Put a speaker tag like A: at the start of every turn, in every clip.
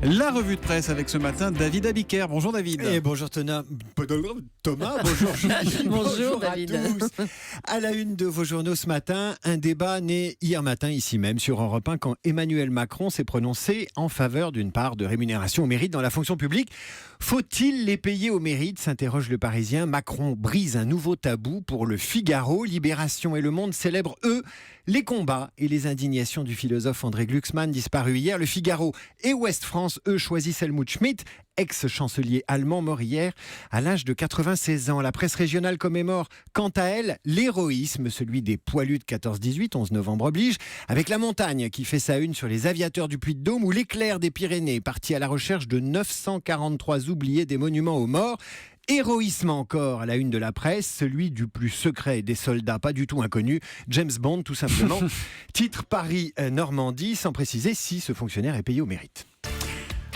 A: La revue de presse avec ce matin David Abiker. Bonjour David.
B: Et bonjour Thomas, bonjour Julie,
C: Bonjour David.
B: à tous. À la une de vos journaux ce matin, un débat né hier matin ici même sur Europe 1 quand Emmanuel Macron s'est prononcé en faveur d'une part de rémunération au mérite dans la fonction publique. Faut-il les payer au mérite, s'interroge le Parisien. Macron brise un nouveau tabou pour le Figaro. Libération et Le Monde célèbrent, eux, les combats et les indignations du philosophe André Glucksmann disparu hier. Le Figaro et Ouest France, eux, choisissent Helmut Schmidt, ex-chancelier allemand mort hier à l'âge de 96 ans. La presse régionale commémore quant à elle l'héroïsme, celui des poilus de 14-18, 11 novembre oblige, avec la montagne qui fait sa une sur les aviateurs du Puy-de-Dôme ou l'éclair des Pyrénées, parti à la recherche de 943 oubliés des monuments aux morts. Héroïsme encore à la une de la presse, celui du plus secret des soldats, pas du tout inconnu, James Bond tout simplement. Titre Paris-Normandie, sans préciser si ce fonctionnaire est payé au mérite.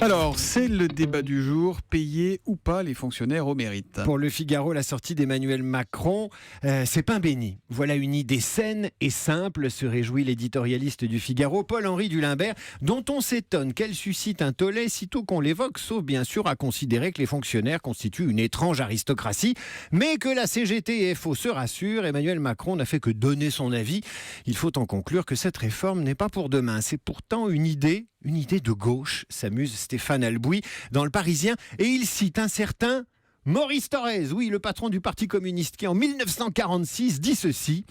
A: Alors, c'est le débat du jour, payer ou pas les fonctionnaires au mérite.
B: Pour le Figaro, la sortie d'Emmanuel Macron, c'est pain béni. Voilà une idée saine et simple, se réjouit l'éditorialiste du Figaro, Paul-Henri Dulimbert, dont on s'étonne qu'elle suscite un tollé sitôt qu'on l'évoque, sauf bien sûr à considérer que les fonctionnaires constituent une étrange aristocratie, mais que la CGT et FO se rassurent, Emmanuel Macron n'a fait que donner son avis. Il faut en conclure que cette réforme n'est pas pour demain. C'est pourtant une idée de gauche, s'amuse Stéphane Albouy dans Le Parisien, et il cite un certain Maurice Thorez, oui, le patron du Parti communiste, qui en 1946 dit ceci: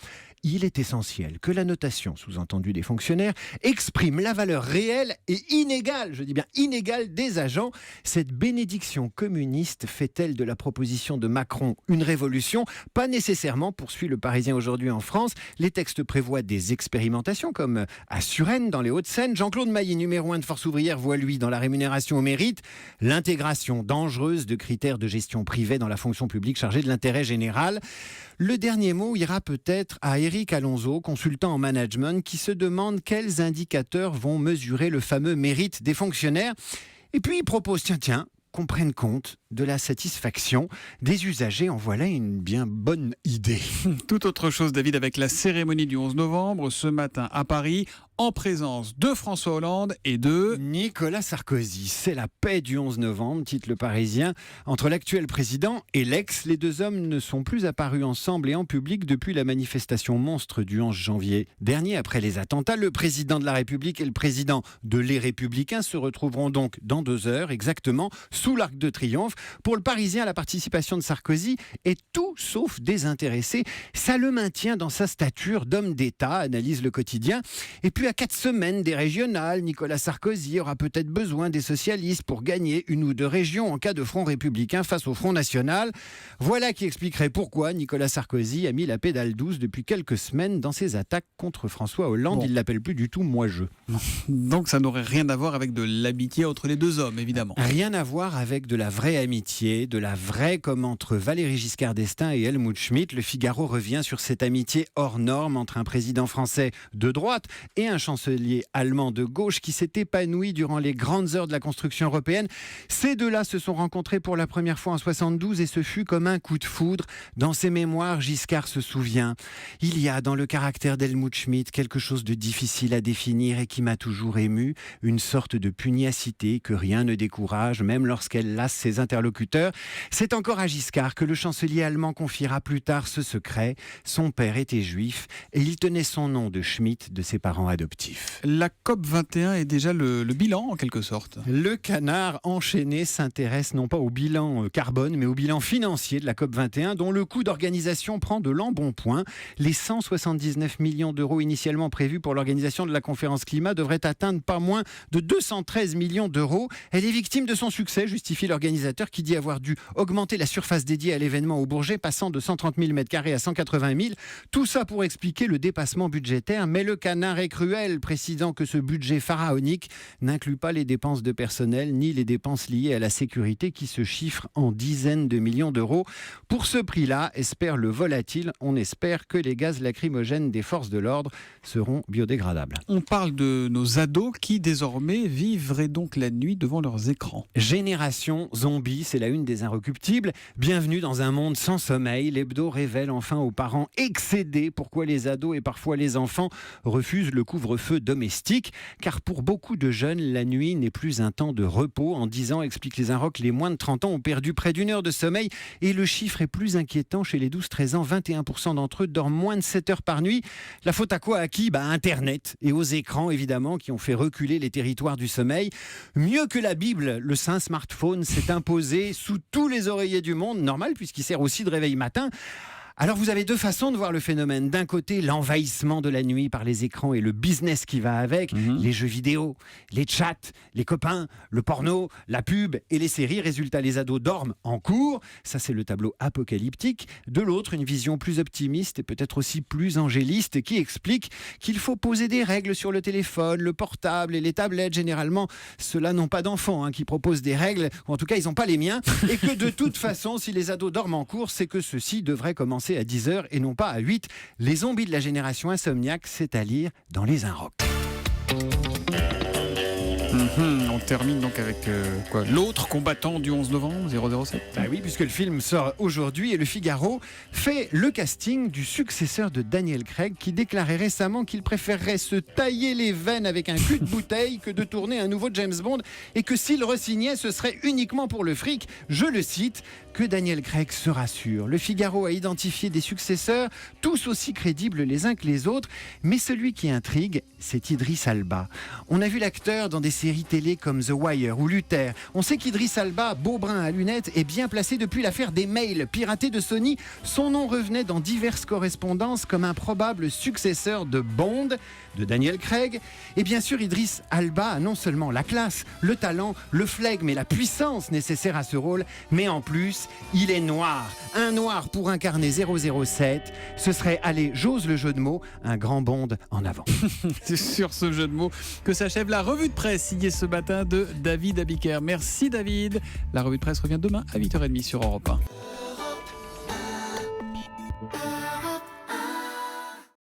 B: il est essentiel que la notation, sous-entendue des fonctionnaires, exprime la valeur réelle et inégale, je dis bien inégale, des agents. Cette bénédiction communiste fait-elle de la proposition de Macron une révolution? Pas nécessairement, poursuit le Parisien aujourd'hui en France. Les textes prévoient des expérimentations, comme à Suresnes, dans les Hauts-de-Seine. Jean-Claude Maillet, numéro 1 de Force ouvrière, voit lui, dans la rémunération au mérite, l'intégration dangereuse de critères de gestion privée dans la fonction publique chargée de l'intérêt général. Le dernier mot ira peut-être à Éric Alonso, consultant en management, qui se demande quels indicateurs vont mesurer le fameux mérite des fonctionnaires. Et puis il propose, tiens, qu'on prenne compte de la satisfaction des usagers. En voilà une bien bonne idée.
A: Tout autre chose, David, avec la cérémonie du 11 novembre, ce matin à Paris, en présence de François Hollande et de
B: Nicolas Sarkozy. C'est la paix du 11 novembre, titre Le Parisien. Entre l'actuel président et l'ex, les deux hommes ne sont plus apparus ensemble et en public depuis la manifestation monstre du 11 janvier dernier. Après les attentats, le président de la République et le président de Les Républicains se retrouveront donc dans 2 heures exactement sous l'Arc de Triomphe. Pour Le Parisien, la participation de Sarkozy est tout sauf désintéressée. Ça le maintient dans sa stature d'homme d'État, analyse Le Quotidien. Et puis à 4 semaines des régionales, Nicolas Sarkozy aura peut-être besoin des socialistes pour gagner 1 ou 2 régions en cas de front républicain face au Front National. Voilà qui expliquerait pourquoi Nicolas Sarkozy a mis la pédale douce depuis quelques semaines dans ses attaques contre François Hollande.
A: Bon.
B: Il l'appelle plus du tout moi-je.
A: Donc ça n'aurait rien à voir avec de l'amitié entre les deux hommes, évidemment.
B: Rien à voir avec de la vraie amitié, de la vraie comme entre Valéry Giscard d'Estaing et Helmut Schmidt. Le Figaro revient sur cette amitié hors norme entre un président français de droite et un chancelier allemand de gauche qui s'est épanoui durant les grandes heures de la construction européenne. Ces deux-là se sont rencontrés pour la première fois en 72 et ce fut comme un coup de foudre. Dans ses mémoires, Giscard se souvient: il y a dans le caractère d'Helmut Schmidt quelque chose de difficile à définir et qui m'a toujours ému, une sorte de pugnacité que rien ne décourage, même lorsqu'elle lasse ses interlocuteurs. C'est encore à Giscard que le chancelier allemand confiera plus tard ce secret. Son père était juif et il tenait son nom de Schmidt de ses parents adoptifs.
A: La COP21 est déjà le bilan, en quelque sorte.
B: Le Canard enchaîné s'intéresse non pas au bilan carbone, mais au bilan financier de la COP21, dont le coût d'organisation prend de l'embonpoint. Les 179 millions d'euros initialement prévus pour l'organisation de la conférence climat devraient atteindre pas moins de 213 millions d'euros. Elle est victime de son succès, justifie l'organisateur, qui dit avoir dû augmenter la surface dédiée à l'événement au Bourget, passant de 130 000 m² à 180 000. Tout ça pour expliquer le dépassement budgétaire, mais le Canard est cruel, précisant que ce budget pharaonique n'inclut pas les dépenses de personnel ni les dépenses liées à la sécurité qui se chiffrent en dizaines de millions d'euros. Pour ce prix-là, espère le volatile, on espère que les gaz lacrymogènes des forces de l'ordre seront biodégradables.
A: On parle de nos ados qui désormais vivraient donc la nuit devant leurs écrans.
B: Génération zombie, c'est la une des Inrecuptibles. Bienvenue dans un monde sans sommeil. L'hebdo révèle enfin aux parents excédés pourquoi les ados et parfois les enfants refusent le couvre couvre-feu domestique, car pour beaucoup de jeunes, la nuit n'est plus un temps de repos. En 10 ans, expliquent les Inrocks, les moins de 30 ans ont perdu près d'1 heure de sommeil et le chiffre est plus inquiétant chez les 12-13 ans. 21% d'entre eux dorment moins de 7 heures par nuit. La faute à quoi? À qui? Internet et aux écrans, évidemment, qui ont fait reculer les territoires du sommeil. Mieux que la Bible, le saint smartphone s'est imposé sous tous les oreillers du monde, normal puisqu'il sert aussi de réveil matin. Alors vous avez deux façons de voir le phénomène. D'un côté, l'envahissement de la nuit par les écrans et le business qui va avec, les jeux vidéo, les chats, les copains, le porno, la pub et les séries. Résultat, les ados dorment en cours. Ça, c'est le tableau apocalyptique. De l'autre, une vision plus optimiste et peut-être aussi plus angéliste qui explique qu'il faut poser des règles sur le téléphone, le portable et les tablettes. Généralement, ceux-là n'ont pas d'enfants qui proposent des règles, ou en tout cas, ils n'ont pas les miens. Et que de toute façon, si les ados dorment en cours, c'est que ceux-ci devraient commencer à 10h et non pas à 8. Les zombies de la génération insomniaque, c'est à lire dans les Inrocks.
A: On termine donc avec l'autre combattant du 11 novembre, 007.
B: Oui, puisque le film sort aujourd'hui et le Figaro fait le casting du successeur de Daniel Craig qui déclarait récemment qu'il préférerait se tailler les veines avec un cul de bouteille que de tourner un nouveau James Bond et que s'il re-signait, ce serait uniquement pour le fric. Je le cite, que Daniel Craig se rassure. Le Figaro a identifié des successeurs, tous aussi crédibles les uns que les autres, mais celui qui intrigue, c'est Idris Elba. On a vu l'acteur dans des séries télé comme The Wire ou Luther. On sait qu'Idris Elba, beau brun à lunettes, est bien placé depuis l'affaire des mails piratés de Sony. Son nom revenait dans diverses correspondances comme un probable successeur de Bond, de Daniel Craig. Et bien sûr, Idris Elba a non seulement la classe, le talent, le flegme et la puissance nécessaires à ce rôle, mais en plus, il est noir. Un noir pour incarner 007. Ce serait, allez, j'ose le jeu de mots, un grand Bond en avant.
A: C'est sur ce jeu de mots que s'achève la revue de presse signée ce matin de David Abiker. Merci David. La revue de presse revient demain à 8h30 sur Europe 1.